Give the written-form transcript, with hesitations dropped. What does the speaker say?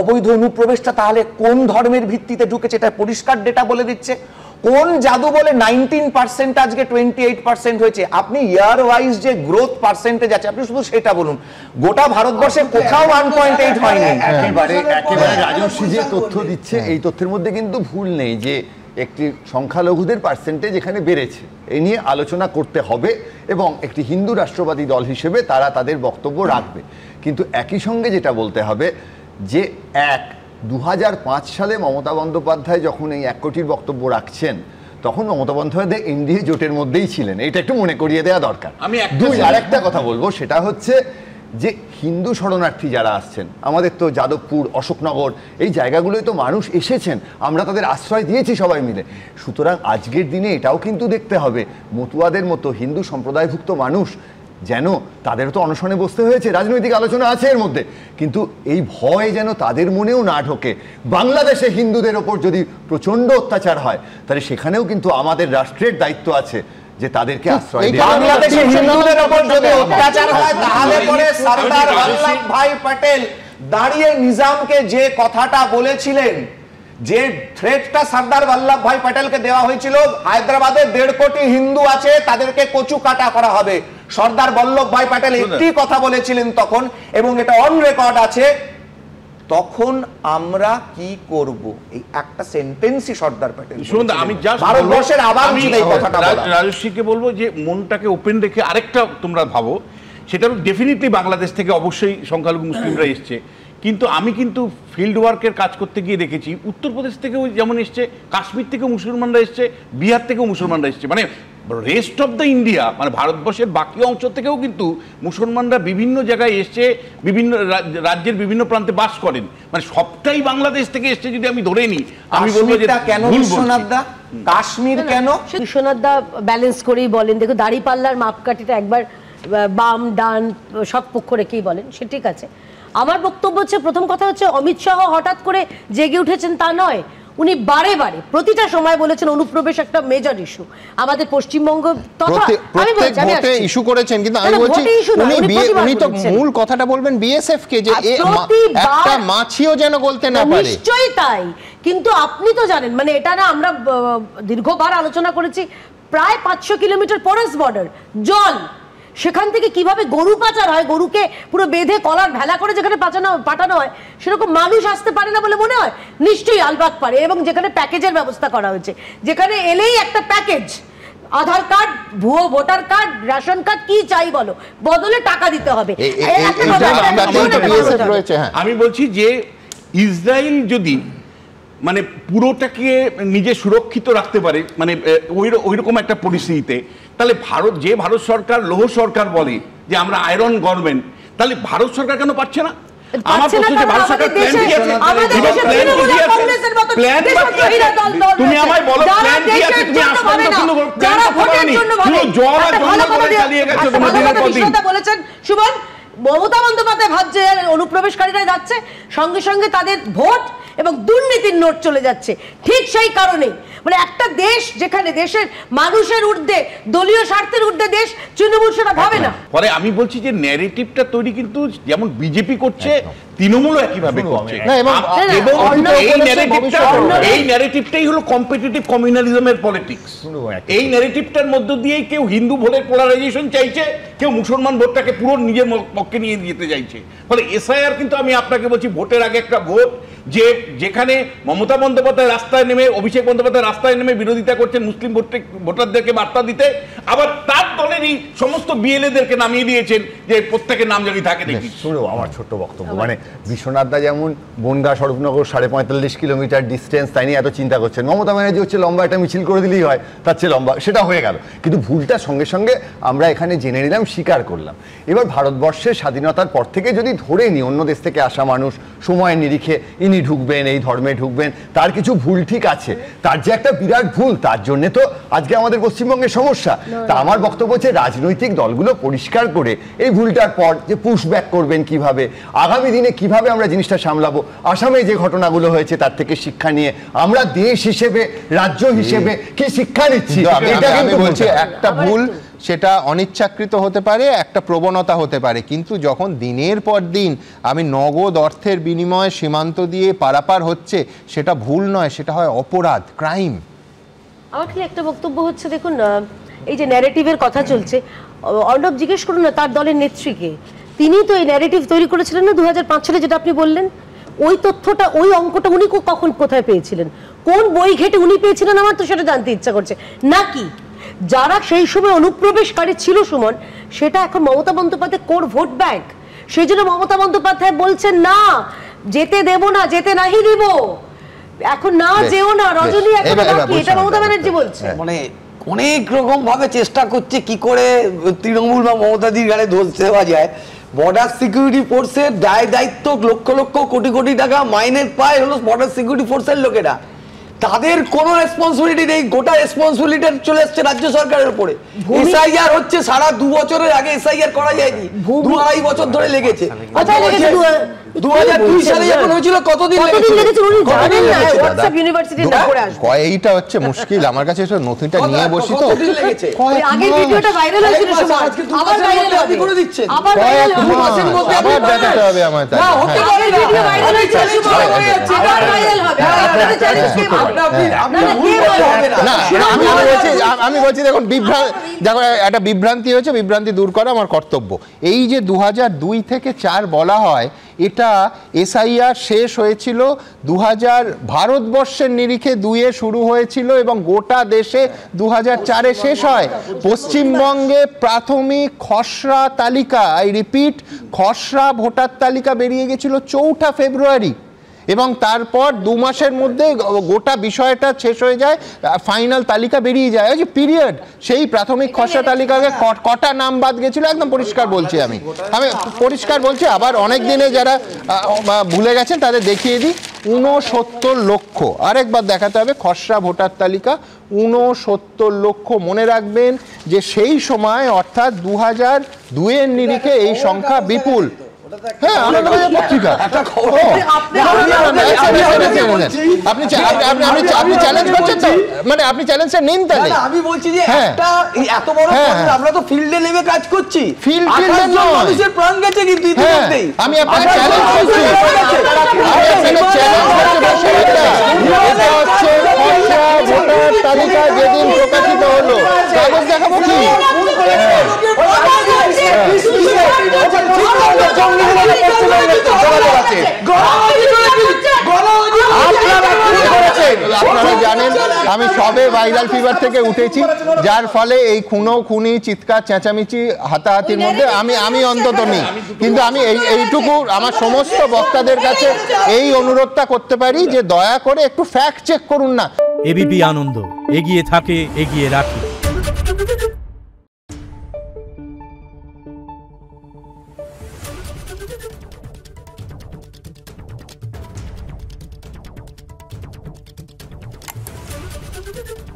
অবৈধ অনুপ্রবেশটা তাহলে কোন ধর্মের ভিত্তিতে ঢুকেছে এটা পরিষ্কার ডেটা বলে দিচ্ছে। কোন জাদু বলে 19% আজকে 28% হয়েছে? আপনি ইয়ার ওয়াইজ যে গ্রোথ পার্সেন্টেজ আছে আপনি শুধু সেটা বলুন। গোটা ভারতবর্ষে কোথাও 1.8 হয়নি। একেবারে রাজস্বী যে তথ্য দিচ্ছে এই তথ্যের মধ্যে কিন্তু ভুল নেই যে একটি সংখ্যালঘুদের পার্সেন্টেজ এখানে বেড়েছে, এই নিয়ে আলোচনা করতে হবে এবং একটি হিন্দু রাষ্ট্রবাদী দল হিসেবে তারা তাদের বক্তব্য রাখবে। কিন্তু একই সঙ্গে যেটা বলতে হবে যে 2005 সালে মমতা বন্দ্যোপাধ্যায় যখন এই 1 কোটির বক্তব্য রাখছেন তখন মমতা বন্দ্যোপাধ্যায় এনডিএ জোটের মধ্যেই ছিলেন, এটা একটু মনে করিয়ে দেওয়া দরকার। আমি আরেকটা কথা বলবো, সেটা হচ্ছে যে হিন্দু শরণার্থী যারা আসছেন, আমাদের তো যাদবপুর, অশোকনগর এই জায়গাগুলোয় তো মানুষ এসেছেন, আমরা তাদের আশ্রয় দিয়েছি সবাই মিলে। সুতরাং আজকের দিনে এটাও কিন্তু দেখতে হবে মতুয়াদের মতো হিন্দু সম্প্রদায়ভুক্ত মানুষ যেন, তাদেরও তো অনশনে বসতে হয়েছে, রাজনৈতিক আলোচনা আছে এর মধ্যে, কিন্তু এই ভয় যেন তাদের মনেও না ঢোকে। বাংলাদেশে হিন্দুদের ওপর যদি প্রচন্ড অত্যাচার হয় তাহলে সেখানেও কিন্তু আমাদের রাষ্ট্রের দায়িত্ব আছে যে তাদেরকে আশ্রয় দেওয়া। বাংলাদেশে হিন্দুদের ওপর যদি অত্যাচার হয় তাহলে পরে সরদার বল্লভভাই প্যাটেল দাঁড়িয়ে নিজামকে যে কথাটা বলেছিলেন, যে থ্রেটটা সরদার বল্লভভাই প্যাটেলকে দেওয়া হয়েছিল, হায়দ্রাবাদে 1.5 কোটি হিন্দু আছে তাদেরকে কচু কাটা করা হবে, সরদার বল্লভভাই প্যাটেল একটি কথা বলেছিলেন তখন, এবং এটা অন রেকর্ড আছে। তখন আমরা কি করব? এই একটা সেন্টেন্সই সরদার প্যাটেল। আমি জাস্ট ভারতবর্ষের আবার এই কথাটা রাজস্বীকে বলবো যে মনটাকে ওপেন রেখে আরেকটা তোমরা ভাবো, সেটা ডেফিনেটলি বাংলাদেশ থেকে অবশ্যই সংখ্যালঘু মুসলিমরা এসছে, কিন্তু আমি কিন্তু ফিল্ড ওয়ার্কের কাজ করতে গিয়ে দেখেছি উত্তরপ্রদেশ থেকেও যেমন এসছে, কাশ্মীর থেকেও মুসলমানরা এসছে, বিহার থেকেও মুসলমানরা এসছে, মানে রেস্ট অফ দ্য ইন্ডিয়া, মানে ভারতবর্ষের বাকি অংশ থেকেও কিন্তু মুসলমানরা বিভিন্ন জায়গায় এসছে, বিভিন্ন রাজ্যের বিভিন্ন প্রান্তে বাস করেন, মানে সবটাই বাংলাদেশ থেকে এসছে যদি আমি ধরে নিই। আমি বলবো যে কেন বিশ্বনাথদা, কাশ্মীর কেন? বিশ্বনাথদা ব্যালেন্স করেই বলেন, দেখো দাড়িপাল্লার মাপকাঠিটা একবার বাম ডান সব পক্ষ রেখেই বলেন, সে ঠিক আছে। আমার বক্তব্য হচ্ছে, প্রথম কথা হচ্ছে অমিত শাহ হঠাৎ করে জেগে উঠেছেন তা নয়, উনি বারে বারে প্রতিটা সময় বলেছেন অনুপ্রবেশ একটা মেজর ইস্যু আমাদের পশ্চিমবঙ্গ, ভোটে ইস্যু করেছেন, কিন্তু আমি বলছি উনি তো মূল কথাটা বলবেন বিএসএফ কে, যে একটা মাছিও যেন গলতে না পারে। নিশ্চয়ই তাই, কিন্তু আপনি তো জানেন, মানে এটা না আমরা দীর্ঘবার আলোচনা করেছি, প্রায় 500 কিলোমিটার ফরেস্ট বর্ডার, জল, সেখান থেকে কিভাবে গরু পাচার হয়, গরুকে পুরো বেঁধে কলার ভেলা করে যেখানে পাঠানো হয়, সেরকম মানুষ আসতে পারে না বলে মনে হয়? নিশ্চয়ই আলবাত পারে, এবং যেখানে প্যাকেজের ব্যবস্থা করা হয়েছে, যেখানে এলেই একটা প্যাকেজ, আধার কার্ড, ভুয়ো ভোটার কার্ড, রেশন কার্ড, কি চাই বলো, বদলে টাকা দিতে হবে। আমি বলছি যে ইসরায়েল যদি মানে পুরোটাকে নিজে সুরক্ষিত রাখতে পারে, মানে ওইরকম একটা পরিস্থিতিতে, তাহলে ভারত সরকার লৌহ সরকার বলে যে আমরা আয়রন গভর্নমেন্ট, তাহলে ভারত সরকার কেন পাচ্ছে না? আমার প্রশ্ন যে ভারত সরকার প্ল্যান কি আছে? তুমি আমায় বলো প্ল্যান কি আছে? তুমি আসলে প্ল্যান পুরো জল আর জঙ্গল করে চালিয়ে গেছো তোমরা দিনের পর দিন। বলেছেন সুমন, মমতা বন্দ্যোপাধ্যায় ভাবছে অনুপ্রবেশকারীরা যাচ্ছে, সঙ্গে সঙ্গে তাদের ভোট এবং দুর্নীতির নোট চলে যাচ্ছে। ঠিক সেই কারণেই মানে একটা দেশ যেখানে দেশের মানুষের ঊর্ধ্বে, দলীয় স্বার্থের ঊর্ধ্বে দেশ, তৃণমূল সেটা ভাবে না। পরে আমি বলছি যে ন্যারেটিভটা তৈরি কিন্তু যেমন বিজেপি করছে, তৃণমূলও একইভাবে করছে, এবং এই ন্যারেটিভটাই হলো কম্পিটিটিভ কমিউনালিজমের পলিটিক্স। এই ন্যারেটিভটার মধ্য দিয়েই কেউ হিন্দু ভোটের পোলারাইজেশন চাইছে, কেউ মুসলমান ভোটটাকে পুরো নিজের পক্ষে নিয়ে যেতে চাইছে। ফলে এসআইআর কিন্তু আমি আপনাকে বলছি ভোটের আগে একটা ভোট, যেখানে মমতা বন্দ্যোপাধ্যায় রাস্তায় নেমে, অভিষেক বন্দ্যোপাধ্যায় রাস্তায় নেমে বিরোধিতা করছেন মুসলিম ভোটারদেরকে বার্তা দিতে, আবার তার দলেরই সমস্ত বিএলএদেরকে নামিয়ে দিয়েছেন যে প্রত্যেকের নাম জানি থাকে দেখি। শুনো আমার ছোট্ট বক্তব্য, মানে বিশ্বনাথদা যেমন বনগা স্বরূপনগর 45.5 কিলোমিটার ডিস্টেন্স, তাই নিয়ে এত চিন্তা করছেন, মমতা ব্যানার্জি হচ্ছে লম্বা একটা মিছিল করে দিলেই হয়, তার চেয়ে লম্বা, সেটা হয়ে গেল, কিন্তু ভুলটা সঙ্গে সঙ্গে আমরা এখানে জেনে নিলাম, স্বীকার করলাম। এবার ভারতবর্ষের স্বাধীনতার পর থেকে যদি ধরে নিই অন্য দেশ থেকে আসা মানুষ সময়ের নিরিখে ইনি ঢুকবেন, এই ধর্মে ঢুকবেন, তার কিছু ভুল ঠিক আছে, তার যে একটা বিরাট ভুল, তার জন্য তো আজকে আমাদের পশ্চিমবঙ্গের সমস্যা। তা আমার বক্তব্য হচ্ছে রাজনৈতিক দলগুলো পরিষ্কার করে এই ভুলটার পর যে পুশব্যাক করবেন, কিভাবে আগামী দিনে কিভাবে আমরা জিনিসটা সামলাবো, আসামে যে ঘটনাগুলো হয়েছে তার থেকে শিক্ষা নিয়ে আমরা দেশ হিসেবে, রাজ্য হিসেবে কি শিক্ষা নিচ্ছি, এটা কিন্তু বলছি একটা ভুল সেটা অনিচ্ছাকৃত হতে পারে, একটা প্রবণতা হতে পারে, কিন্তু যখন দিনের পর দিন আমি নগদ অর্থের বিনিময়ে সীমান্ত দিয়ে পারাপার হচ্ছে, সেটা ভুল নয়, সেটা হয় অপরাধ, ক্রাইম। আমার খালি একটা বক্তব্য হচ্ছে, দেখুন এই যে ন্যারেটিভের কথা চলছে, অর্ণব জিজ্ঞেস করুন না তার দলের নেত্রীকে, তিনি তো এই ন্যারেটিভ তৈরি করেছিলেন না 2005 সালে, যেটা আপনি বললেন, ওই তথ্যটা, ওই অঙ্কটা উনি কখন কোথায় পেয়েছিলেন, কোন বই ঘেটে উনি পেয়েছিলেন, আমার তো সেটা জানতে ইচ্ছা করছে। নাকি যারা সেই সময় অনুপ্রবেশকারী ছিল সুমন, সেটা এখন Mamata Bandyopadhyay core vote bank, সেই জন্য মমতা বন্দ্যোপাধ্যায় বলছেন না যেতে দেব না, যেতে নাহি দিব, এখন না যেও না রজনী, এখন এটা মমতা ব্যানার্জি বলছে। মানে অনেক রকম ভাবে চেষ্টা করছে কি করে তৃণমূল বা মমতাদির গাড়ে দোষ দেওয়া যায়। বর্ডার সিকিউরিটি ফোর্সের দায়িত্ব লক্ষ লক্ষ কোটি কোটি টাকা মাইনের পায় হলো বর্ডার সিকিউরিটি ফোর্সের লোকেরা, তাদের কোনো রেসপন্সিবিলিটি নেই, গোটা রেসপন্সিবিলিটি চলে আসছে রাজ্য সরকারের উপরে। এসআইআর হচ্ছে, সারা 2 বছরের আগে এসআইআর করা যায়নি, 2-2.5 বছর ধরে লেগেছে। 2002 সালে যখন হয়েছিল কতদিন লেগেছে উনি জানেন না, হোয়াটসঅ্যাপ ইউনিভার্সিটির উপরে আসবে। এইটা হচ্ছে মুশকিল, আমার কাছে এসে নথিটা নিয়ে বসি তো, ওই আগের ভিডিওটা ভাইরাল হয়েছিল, আবার ভাইরাল আপনি করে দিচ্ছেন, আবার ভাইরাল হবে, মাসের মধ্যে আবার দেখাতে হবে আমায়, তাই না? হতে পারে ভিডিও ভাইরাল হয়েছে, আবার ভাইরাল হবে, আপনাদের চ্যালেঞ্জ কে আমি বলছি দেখুন, দেখো একটা বিভ্রান্তি হয়েছে, বিভ্রান্তি দূর করা আমার কর্তব্য। এই যে 2002 থেকে 4 বলা হয়, এটা এসআইআর শেষ হয়েছিল 2000 ভারতবর্ষের নিরিখে 2-এ শুরু হয়েছিল এবং গোটা দেশে 2004-এ শেষ হয়। পশ্চিমবঙ্গে প্রাথমিক খসড়া তালিকা, আই রিপিট, খসড়া ভোটার তালিকা বেরিয়ে গেছিল 4 ফেব্রুয়ারি, এবং তারপর 2 মাসের মধ্যে গোটা বিষয়টা শেষ হয়ে যায়, ফাইনাল তালিকা বেরিয়ে যায়। ওই যে পিরিয়ড, সেই প্রাথমিক খসড়া তালিকাকে কটা নাম বাদ গেছিল একদম পরিষ্কার বলছি, আমি পরিষ্কার বলছি। আবার অনেক দিনে যারা ভুলে গেছেন তাদের দেখিয়ে দিই, 69 লক্ষ, আরেকবার দেখাতে হবে, খসড়া ভোটার তালিকা 69 লক্ষ। মনে রাখবেন যে সেই সময় অর্থাৎ 2002-এর নিরিখে এই সংখ্যা বিপুল। হ্যাঁ, পত্রিকা আপনি চ্যালেঞ্জ করছেন তো, মানে আপনি চ্যালেঞ্জটা নিন। তাহলে আমি বলছি যে একটা এত বড়, আমরা তো ফিল্ডে নেমে কাজ করছি, ফিল্ডে মানুষের প্রাণ গেছে, কিন্তু ইতিমধ্যেই আমি আপনাকে চ্যালেঞ্জ করছি, এটা হচ্ছে খসড়া ভোটার তালিকা যেদিন প্রকাশিত হলো, কাগজ দেখাবো কি? আপনারা জানেন আমি সবে ভাইরাল ফিভার থেকে উঠেছি, যার ফলে এই খুনি চিৎকার চেঁচামেচি হাতাহাতির মধ্যে আমি অন্তত নেই। কিন্তু আমি এইটুকু আমার সমস্ত বক্তাদের কাছে এই অনুরোধটা করতে পারি যে দয়া করে একটু ফ্যাক্ট চেক করুন না। এবিপি আনন্দ, এগিয়ে থাকে, এগিয়ে রাখে। Thank you.